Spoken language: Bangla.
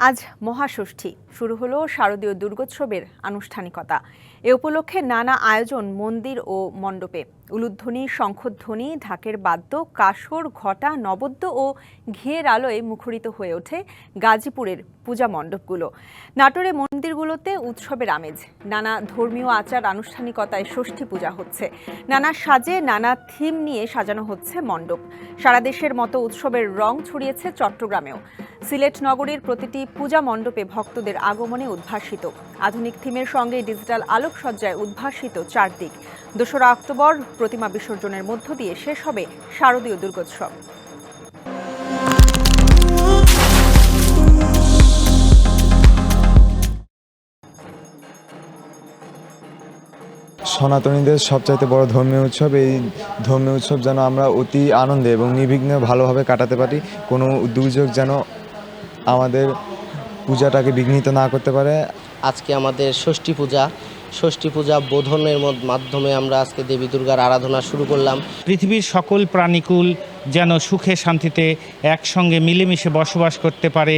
আজ মহাষষ্ঠী শুরু হলো শারদীয় দুর্গোৎসবের আনুষ্ঠানিকতা। এ উপলক্ষে নানা আয়োজন মন্দির ও মণ্ডপে। উলুধ্বনি, শঙ্খধ্বনি, ঢাকের বাদ্য, কাসর, ঘটা, নবদ্য ও ঘিয়ের আলোয় মুখরিত হয়ে ওঠে গাজীপুরের পূজা মণ্ডপগুলো। নাটোরে মন্দিরগুলোতে উৎসবের আমেজ। নানা ধর্মীয় আচার আনুষ্ঠানিকতায় ষষ্ঠী পূজা হচ্ছে। নানা সাজে নানা থিম নিয়ে সাজানো হচ্ছে মণ্ডপ। সারা দেশের মতো উৎসবের রং ছড়িয়েছে চট্টগ্রামেও। সিলেট নগরীর প্রতিটি পূজা মণ্ডপে ভক্তদের আগমনে উদ্ভাসিত। আধুনিক থিমের সঙ্গে ডিজিটাল আলোকসজ্জায় উদ্ভাসিত চারদিক। ২রা অক্টোবর প্রতিমা বিসর্জনের মধ্য দিয়ে শেষ হবে শারদীয় দুর্গোৎসব। সনাতনীদের সবচাইতে বড় ধর্মীয় উৎসব। এই ধর্মীয় উৎসব যেন আমরা অতি আনন্দে এবং নির্বিঘ্নে ভালোভাবে কাটাতে পারি। কোনো দুর্যোগ যেন আমাদের পূজাটাকে বিঘ্নিত না করতে পারে। আজকে আমাদের ষষ্ঠী পূজা বোধনের মাধ্যমে আমরা আজকে দেবী দুর্গার আরাধনা শুরু করলাম। পৃথিবীর সকল প্রাণীকুল যেন সুখে শান্তিতে একসঙ্গে মিলেমিশে বসবাস করতে পারে,